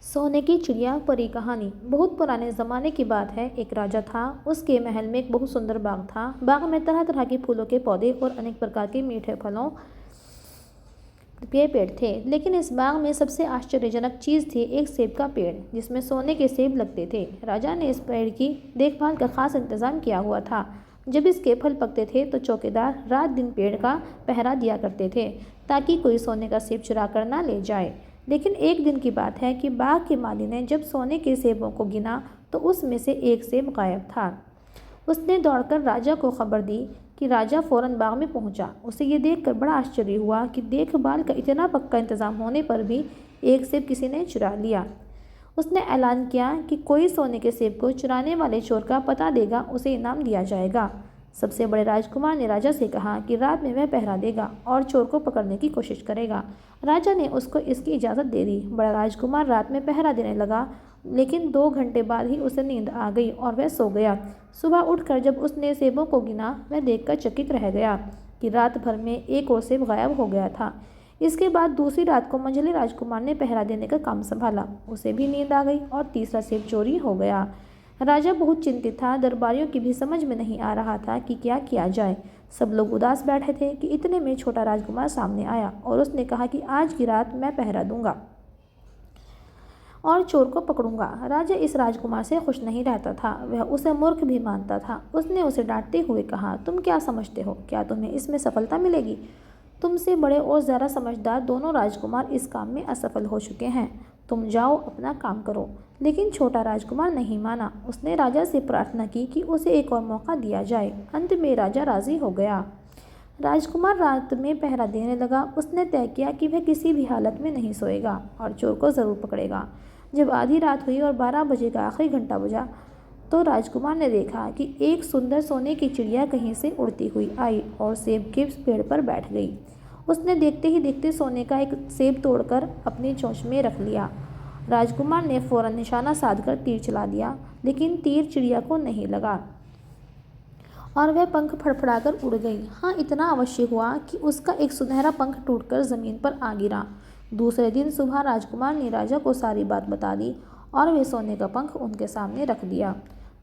सोने की चिड़िया परी कहानी। बहुत पुराने ज़माने की बात है। एक राजा था। उसके महल में एक बहुत सुंदर बाग था। बाग में तरह तरह के फूलों के पौधे और अनेक प्रकार के मीठे फलों के पेड़ थे। लेकिन इस बाग में सबसे आश्चर्यजनक चीज़ थी एक सेब का पेड़, जिसमें सोने के सेब लगते थे। राजा ने इस पेड़ की देखभाल का खास इंतजाम किया हुआ था। जब इसके फल पकते थे तो चौकीदार रात दिन पेड़ का पहरा दिया करते थे, ताकि कोई सोने का सेब चुरा कर ना ले जाए। लेकिन एक दिन की बात है कि बाग के माली ने जब सोने के सेबों को गिना तो उसमें से एक सेब गायब था। उसने दौड़कर राजा को खबर दी कि राजा फौरन बाग में पहुंचा। उसे ये देखकर बड़ा आश्चर्य हुआ कि देखभाल का इतना पक्का इंतजाम होने पर भी एक सेब किसी ने चुरा लिया। उसने ऐलान किया कि कोई सोने के सेब को चुराने वाले चोर का पता देगा, उसे इनाम दिया जाएगा। सबसे बड़े राजकुमार ने राजा से कहा कि रात में वह पहरा देगा और चोर को पकड़ने की कोशिश करेगा। राजा ने उसको इसकी इजाज़त दे दी। बड़ा राजकुमार रात में पहरा देने लगा, लेकिन 2 घंटे बाद ही उसे नींद आ गई और वह सो गया। सुबह उठकर जब उसने सेबों को गिना, वह देखकर चकित रह गया कि रात भर में एक और सेब गायब हो गया था। इसके बाद दूसरी रात को मंझले राजकुमार ने पहरा देने का काम संभाला। उसे भी नींद आ गई और तीसरा सेब चोरी हो गया। राजा बहुत चिंतित था। दरबारियों की भी समझ में नहीं आ रहा था कि क्या किया जाए। सब लोग उदास बैठे थे कि इतने में छोटा राजकुमार सामने आया और उसने कहा कि आज की रात मैं पहरा दूंगा और चोर को पकड़ूंगा। राजा इस राजकुमार से खुश नहीं रहता था। वह उसे मूर्ख भी मानता था। उसने उसे डांटते हुए कहा, तुम क्या समझते हो? क्या तुम्हें इसमें सफलता मिलेगी? तुमसे बड़े और ज़्यादा समझदार दोनों राजकुमार इस काम में असफल हो चुके हैं। तुम जाओ, अपना काम करो। लेकिन छोटा राजकुमार नहीं माना। उसने राजा से प्रार्थना की कि उसे एक और मौका दिया जाए। अंत में राजा राजी हो गया। राजकुमार रात में पहरा देने लगा। उसने तय किया कि वह किसी भी हालत में नहीं सोएगा और चोर को ज़रूर पकड़ेगा। जब आधी रात हुई और 12 बजे का आखिरी घंटा बजा, तो राजकुमार ने देखा कि एक सुंदर सोने की चिड़िया कहीं से उड़ती हुई आई और सेब के पेड़ पर बैठ गई। उसने देखते ही देखते सोने का एक सेब तोड़कर अपनी चोंच में रख लिया। राजकुमार ने फौरन निशाना साधकर तीर चला दिया, लेकिन तीर चिड़िया को नहीं लगा और वह पंख फड़फड़ाकर उड़ गई। हाँ, इतना अवश्य हुआ कि उसका एक सुनहरा पंख टूटकर जमीन पर आ गिरा। दूसरे दिन सुबह राजकुमार ने राजा को सारी बात बता दी और वे सोने का पंख उनके सामने रख दिया।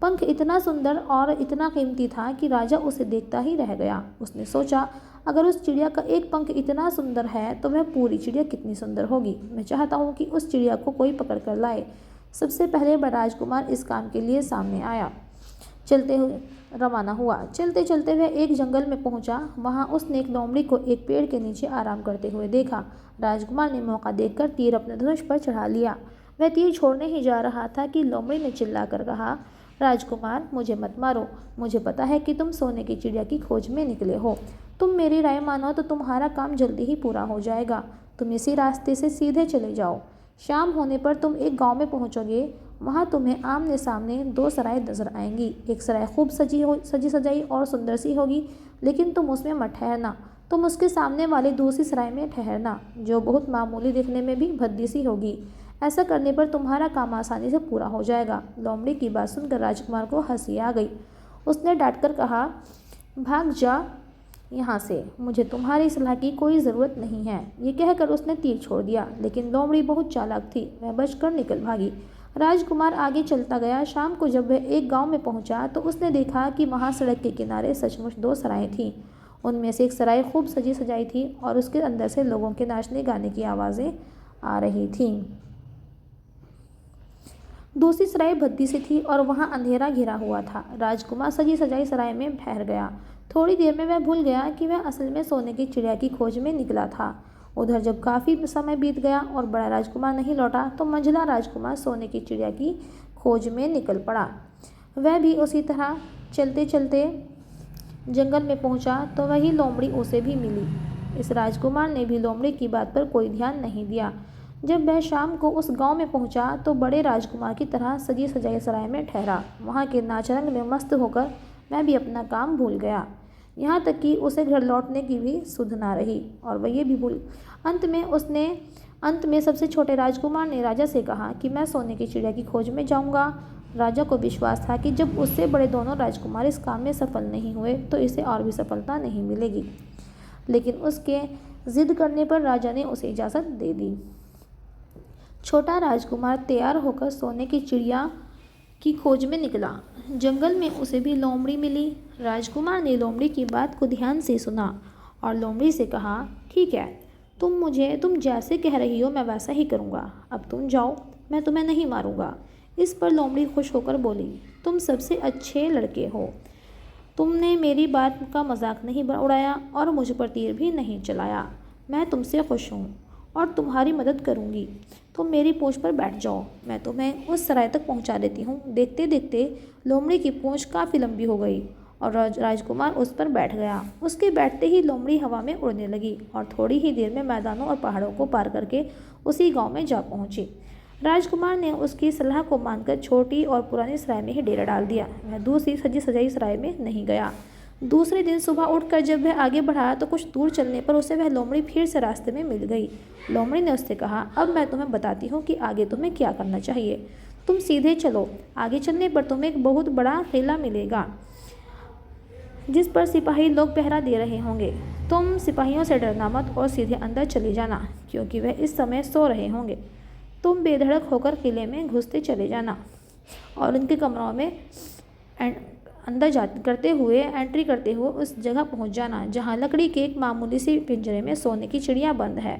पंख इतना सुंदर और इतना कीमती था कि राजा उसे देखता ही रह गया। उसने सोचा, अगर उस चिड़िया का एक पंख इतना सुंदर है तो वह पूरी चिड़िया कितनी सुंदर होगी। मैं चाहता हूँ कि उस चिड़िया को कोई पकड़ कर लाए। सबसे पहले बड़ा राजकुमार इस काम के लिए सामने आया। चलते हुए रवाना हुआ। चलते चलते वह एक जंगल में पहुंचा। वहां उसने एक लोमड़ी को एक पेड़ के नीचे आराम करते हुए देखा। राजकुमार ने मौका देखकर तीर अपने धनुष पर चढ़ा लिया। वह तीर छोड़ने ही जा रहा था कि लोमड़ी ने चिल्लाकर कहा, राजकुमार, मुझे मत मारो। मुझे पता है कि तुम सोने की चिड़िया की खोज में निकले हो। तुम मेरी राय मानो तो तुम्हारा काम जल्दी ही पूरा हो जाएगा। तुम इसी रास्ते से सीधे चले जाओ। शाम होने पर तुम एक गांव में पहुंचोगे। वहां तुम्हें आमने सामने 2 सराय नजर आएंगी। एक सराय खूब सजी सजाई और सुंदर सी होगी, लेकिन तुम उसमें मत ठहरना। तुम उसके सामने वाली दूसरी सराय में ठहरना, जो बहुत मामूली दिखने में भी भद्दी सी होगी। ऐसा करने पर तुम्हारा काम आसानी से पूरा हो जाएगा। लोमड़ी की बात सुनकर राजकुमार को हंसी आ गई। उसने डांटकर कहा, भाग जा यहाँ से, मुझे तुम्हारी सलाह की कोई ज़रूरत नहीं है। ये कहकर उसने तीर छोड़ दिया, लेकिन लोमड़ी बहुत चालाक थी। वह बचकर निकल भागी। राजकुमार आगे चलता गया। शाम को जब वह एक गांव में पहुंचा तो उसने देखा कि वहां सड़क के किनारे सचमुच 2 सराएं थीं। उनमें से एक सराय खूब सजी सजाई थी और उसके अंदर से लोगों के नाचने गाने की आवाज़ें आ रही थीं। दूसरी सराय भद्दी सी थी और वहां अंधेरा घिरा हुआ था। राजकुमार सजी सजाई सराय में ठहर गया। थोड़ी देर में वह भूल गया कि वह असल में सोने की चिड़िया की खोज में निकला था। उधर जब काफ़ी समय बीत गया और बड़ा राजकुमार नहीं लौटा, तो मंझला राजकुमार सोने की चिड़िया की खोज में निकल पड़ा। वह भी उसी तरह चलते चलते जंगल में पहुंचा तो वही लोमड़ी उसे भी मिली। इस राजकुमार ने भी लोमड़ी की बात पर कोई ध्यान नहीं दिया। जब वह शाम को उस गांव में पहुंचा तो बड़े राजकुमार की तरह सजी सजाई सराय में ठहरा। वहां के नाच रंग में मस्त होकर मैं भी अपना काम भूल गया। यहाँ तक कि उसे घर लौटने की भी सुध ना रही और वह ये भी भूल। अंत में सबसे छोटे राजकुमार ने राजा से कहा कि मैं सोने की चिड़िया की खोज में जाऊंगा। राजा को विश्वास था कि जब उससे बड़े दोनों राजकुमार इस काम में सफल नहीं हुए तो इसे और भी सफलता नहीं मिलेगी। लेकिन उसके जिद करने पर राजा ने उसे इजाज़त दे दी। छोटा राजकुमार तैयार होकर सोने की चिड़िया की खोज में निकला। जंगल में उसे भी लोमड़ी मिली। राजकुमार ने लोमड़ी की बात को ध्यान से सुना और लोमड़ी से कहा, ठीक है, तुम जैसे कह रही हो मैं वैसा ही करूँगा। अब तुम जाओ, मैं तुम्हें नहीं मारूंगा। इस पर लोमड़ी खुश होकर बोली, तुम सबसे अच्छे लड़के हो। तुमने मेरी बात का मजाक नहीं उड़ाया और मुझ पर तीर भी नहीं चलाया। मैं तुमसे खुश हूँ और तुम्हारी मदद करूँगी। तुम मेरी पूँछ पर बैठ जाओ, मैं तुम्हें उस सराय तक पहुँचा देती हूँ। देखते देखते लोमड़ी की पूँछ काफ़ी लंबी हो गई और राजकुमार उस पर बैठ गया। उसके बैठते ही लोमड़ी हवा में उड़ने लगी और थोड़ी ही देर में मैदानों और पहाड़ों को पार करके उसी गांव में जा पहुंची। राजकुमार ने उसकी सलाह को मानकर छोटी और पुरानी सराय में ही डेरा डाल दिया। वह दूसरी सजी सजाई सराय में नहीं गया। दूसरे दिन सुबह उठकर जब वह आगे बढ़ा तो कुछ दूर चलने पर उसे वह लोमड़ी फिर से रास्ते में मिल गई। लोमड़ी ने उससे कहा, अब मैं तुम्हें बताती हूँ कि आगे तुम्हें क्या करना चाहिए। तुम सीधे चलो, आगे चलने पर तुम्हें एक बहुत बड़ा किला मिलेगा जिस पर सिपाही लोग पहरा दे रहे होंगे। तुम सिपाहियों से डरना मत और सीधे अंदर चले जाना, क्योंकि वह इस समय सो रहे होंगे। तुम बेधड़क होकर किले में घुसते चले जाना और उनके कमरों में अंदर एंट्री करते हुए उस जगह पहुंच जाना जहां लकड़ी के एक मामूली सी पिंजरे में सोने की चिड़िया बंद है।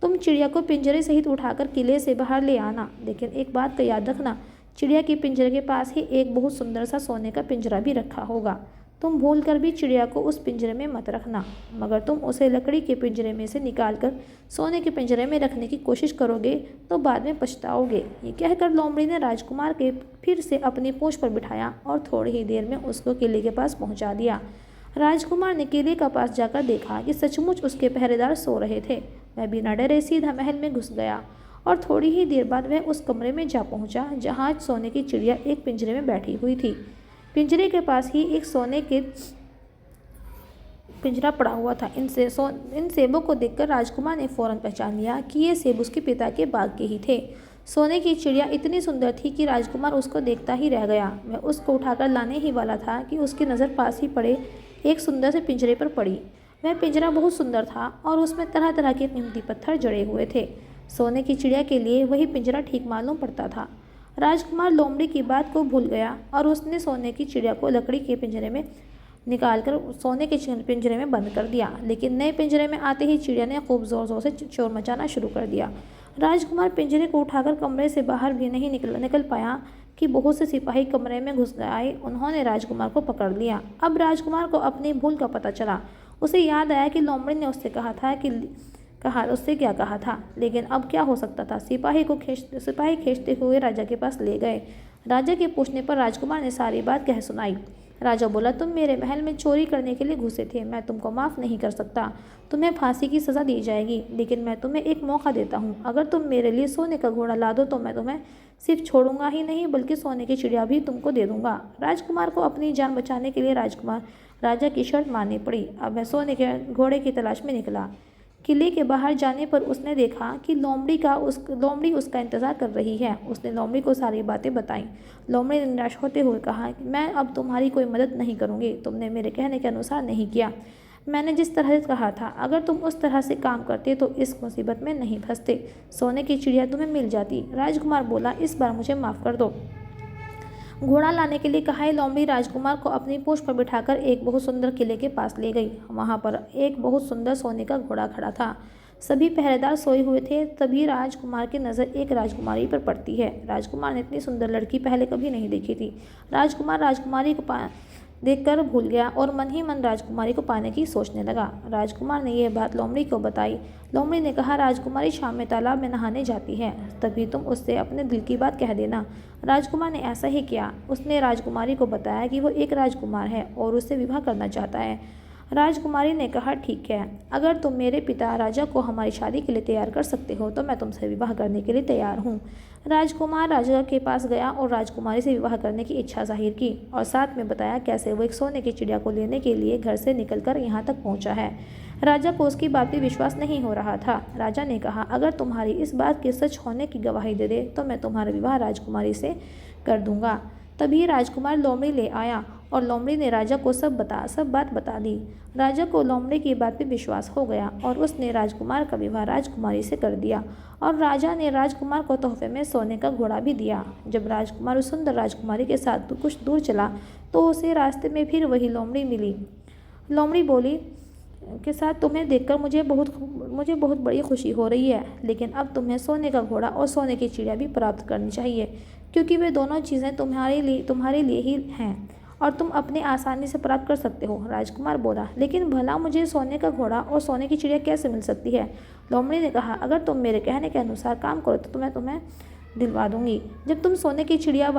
तुम चिड़िया को पिंजरे सहित उठाकर किले से बाहर ले आना, लेकिन एक बात का याद रखना, चिड़िया के पिंजरे के पास ही एक बहुत सुंदर सा सोने का पिंजरा भी रखा होगा। तुम भूल कर भी चिड़िया को उस पिंजरे में मत रखना, मगर तुम उसे लकड़ी के पिंजरे में से निकालकर सोने के पिंजरे में रखने की कोशिश करोगे तो बाद में पछताओगे। ये कहकर लोमड़ी ने राजकुमार के फिर से अपनी पूँछ पर बिठाया और थोड़ी ही देर में उसको किले के पास पहुंचा दिया। राजकुमार ने किले के पास जाकर देखा कि सचमुच उसके पहरेदार सो रहे थे। वह बिना डरे सीधा महल में घुस गया और थोड़ी ही देर बाद वह उस कमरे में जा पहुंचा जहाँ सोने की चिड़िया एक पिंजरे में बैठी हुई थी। पिंजरे के पास ही एक सोने के पिंजरा पड़ा हुआ था। इन सेबों को देखकर राजकुमार ने फौरन पहचान लिया कि ये सेब उसके पिता के बाग के ही थे। सोने की चिड़िया इतनी सुंदर थी कि राजकुमार उसको देखता ही रह गया। वह उसको उठाकर लाने ही वाला था कि उसकी नज़र पास ही पड़े एक सुंदर से पिंजरे पर पड़ी। वह पिंजरा बहुत सुंदर था और उसमें तरह तरह के कीमती पत्थर जड़े हुए थे। सोने की चिड़िया के लिए वही पिंजरा ठीक मालूम पड़ता था। राजकुमार लोमड़ी की बात को भूल गया और उसने सोने की चिड़िया को लकड़ी के पिंजरे में निकालकर सोने के पिंजरे में बंद कर दिया। लेकिन नए पिंजरे में आते ही चिड़िया ने खूब ज़ोर ज़ोर से शोर मचाना शुरू कर दिया। राजकुमार पिंजरे को उठाकर कमरे से बाहर भी नहीं निकल पाया कि बहुत से सिपाही कमरे में घुस आए। उन्होंने राजकुमार को पकड़ लिया। अब राजकुमार को अपनी भूल का पता चला। उसे याद आया कि लोमड़ी ने उससे उससे क्या कहा था, लेकिन अब क्या हो सकता था। सिपाही खींचते हुए राजा के पास ले गए। राजा के पूछने पर राजकुमार ने सारी बात कह सुनाई। राजा बोला, तुम मेरे महल में चोरी करने के लिए घुसे थे, मैं तुमको माफ़ नहीं कर सकता। तुम्हें फांसी की सज़ा दी जाएगी, लेकिन मैं तुम्हें एक मौका देता हूँ। अगर तुम मेरे लिए सोने का घोड़ा ला दो तो मैं तुम्हें सिर्फ छोड़ूंगा ही नहीं बल्कि सोने की चिड़िया भी तुमको दे दूंगा। राजकुमार को अपनी जान बचाने के लिए राजा की शर्त माननी पड़ी। अब वह सोने के घोड़े की तलाश में निकला। किले के बाहर जाने पर उसने देखा कि लोमड़ी उसका इंतज़ार कर रही है। उसने लोमड़ी को सारी बातें बताईं। लोमड़ी ने निराश होते हुए कहा, मैं अब तुम्हारी कोई मदद नहीं करूँगी। तुमने मेरे कहने के अनुसार नहीं किया। मैंने जिस तरह से कहा था, अगर तुम उस तरह से काम करते तो इस मुसीबत में नहीं फंसते। सोने की चिड़िया तुम्हें मिल जाती। राजकुमार बोला, इस बार मुझे माफ़ कर दो। घोड़ा लाने के लिए कहा लोमड़ी राजकुमार को अपनी पूँछ पर बिठाकर एक बहुत सुंदर किले के पास ले गई। वहाँ पर एक बहुत सुंदर सोने का घोड़ा खड़ा था। सभी पहरेदार सोए हुए थे। तभी राजकुमार की नज़र एक राजकुमारी पर पड़ती है। राजकुमार ने इतनी सुंदर लड़की पहले कभी नहीं देखी थी। राजकुमार राजकुमारी को देखकर भूल गया और मन ही मन राजकुमारी को पाने की सोचने लगा। राजकुमार ने यह बात लोमड़ी को बताई। लोमड़ी ने कहा, राजकुमारी शाम में तालाब में नहाने जाती है, तभी तुम उससे अपने दिल की बात कह देना। राजकुमार ने ऐसा ही किया। उसने राजकुमारी को बताया कि वो एक राजकुमार है और उससे विवाह करना चाहता है। राजकुमारी ने कहा, ठीक है, अगर तुम मेरे पिता राजा को हमारी शादी के लिए तैयार कर सकते हो तो मैं तुमसे विवाह करने के लिए तैयार हूँ। राजकुमार राजा के पास गया और राजकुमारी से विवाह करने की इच्छा जाहिर की और साथ में बताया कैसे वो एक सोने की चिड़िया को लेने के लिए घर से निकलकर यहाँ तक पहुँचा है। राजा को उसकी बात पर विश्वास नहीं हो रहा था। राजा ने कहा, अगर तुम्हारी इस बात के सच होने की गवाही दे दे तो मैं तुम्हारा विवाह राजकुमारी से कर दूंगा। तभी राजकुमार लोमड़ी ले आया और लोमड़ी ने राजा को सब बात बता दी। राजा को लोमड़ी की बात पे विश्वास हो गया और उसने राजकुमार का विवाह राजकुमारी से कर दिया और राजा ने राजकुमार को तोहफे में सोने का घोड़ा भी दिया। जब राजकुमार उस सुंदर राजकुमारी के साथ कुछ दूर चला तो उसे रास्ते में फिर वही लोमड़ी मिली। लोमड़ी बोली के साथ तुम्हें देखकर मुझे बहुत बड़ी खुशी हो रही है, लेकिन अब तुम्हें सोने का घोड़ा और सोने की चिड़िया भी प्राप्त करनी चाहिए, क्योंकि वे दोनों चीज़ें तुम्हारे लिए ही हैं और तुम अपनी आसानी से प्राप्त कर सकते हो। राजकुमार बोला, लेकिन भला मुझे सोने का घोड़ा और सोने की चिड़िया कैसे मिल सकती है? लोमड़ी ने कहा, अगर तुम मेरे कहने के अनुसार काम करो तो मैं तुम्हें दिलवा दूंगी। जब तुम सोने की चिड़िया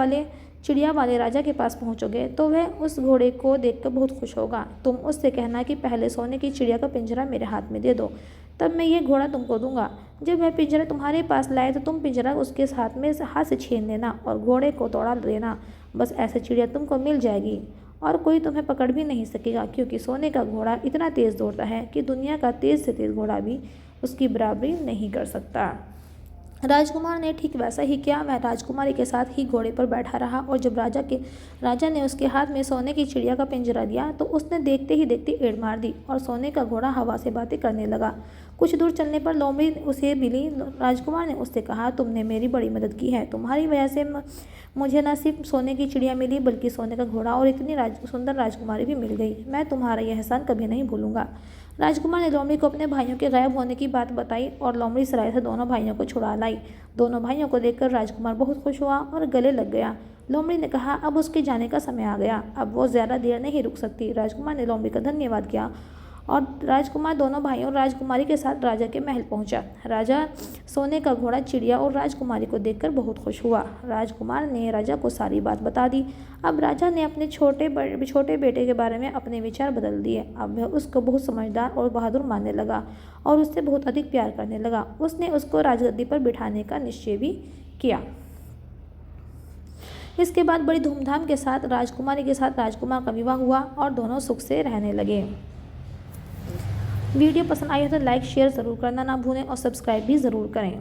वाले राजा के पास पहुंचोगे तो वह उस घोड़े को देखकर बहुत खुश होगा। तुम उससे कहना कि पहले सोने की चिड़िया का पिंजरा मेरे हाथ में दे दो, तब मैं ये घोड़ा तुमको दूंगा। जब वह पिंजरा तुम्हारे पास लाए तो तुम पिंजरा उसके हाथ से छीन लेना और घोड़े को दौड़ा देना। बस ऐसे चिड़िया तुमको मिल जाएगी और कोई तुम्हें पकड़ भी नहीं सकेगा, क्योंकि सोने का घोड़ा इतना तेज़ दौड़ता है कि दुनिया का तेज़ से तेज़ घोड़ा भी उसकी बराबरी नहीं कर सकता। राजकुमार ने ठीक वैसा ही किया। वह राजकुमारी के साथ ही घोड़े पर बैठा रहा और जब राजा ने उसके हाथ में सोने की चिड़िया का पिंजरा दिया तो उसने देखते ही देखते एड़ मार दी और सोने का घोड़ा हवा से बातें करने लगा। कुछ दूर चलने पर लोमड़ी उसे मिली। राजकुमार ने उससे कहा, तुमने मेरी बड़ी मदद की है। तुम्हारी वजह से मुझे न सिर्फ सोने की चिड़िया मिली बल्कि सोने का घोड़ा और इतनी सुंदर राजकुमारी भी मिल गई। मैं तुम्हारा यह एहसान कभी नहीं भूलूंगा। राजकुमार ने लोमड़ी को अपने भाइयों के गायब होने की बात बताई और लोमड़ी सराय से दोनों भाइयों को छुड़ा लाई। दोनों भाइयों को देखकर राजकुमार बहुत खुश हुआ और गले लग गया। लोमड़ी ने कहा, अब उसके जाने का समय आ गया, अब वो ज़्यादा देर नहीं रुक सकती। राजकुमार ने लोमड़ी का धन्यवाद किया और राजकुमार दोनों भाइयों और राजकुमारी के साथ राजा के महल पहुंचा। राजा सोने का घोड़ा, चिड़िया और राजकुमारी को देखकर बहुत खुश हुआ। राजकुमार ने राजा को सारी बात बता दी। अब राजा ने अपने छोटे बेटे के बारे में अपने विचार बदल दिए। अब वह उसको बहुत समझदार और बहादुर मानने लगा और उससे बहुत अधिक प्यार करने लगा। उसने उसको राजगद्दी पर बिठाने का निश्चय भी किया। इसके बाद बड़ी धूमधाम के साथ राजकुमारी के साथ राजकुमार का विवाह हुआ और दोनों सुख से रहने लगे। वीडियो पसंद आई हो तो लाइक शेयर ज़रूर करना ना भूलें और सब्सक्राइब भी ज़रूर करें।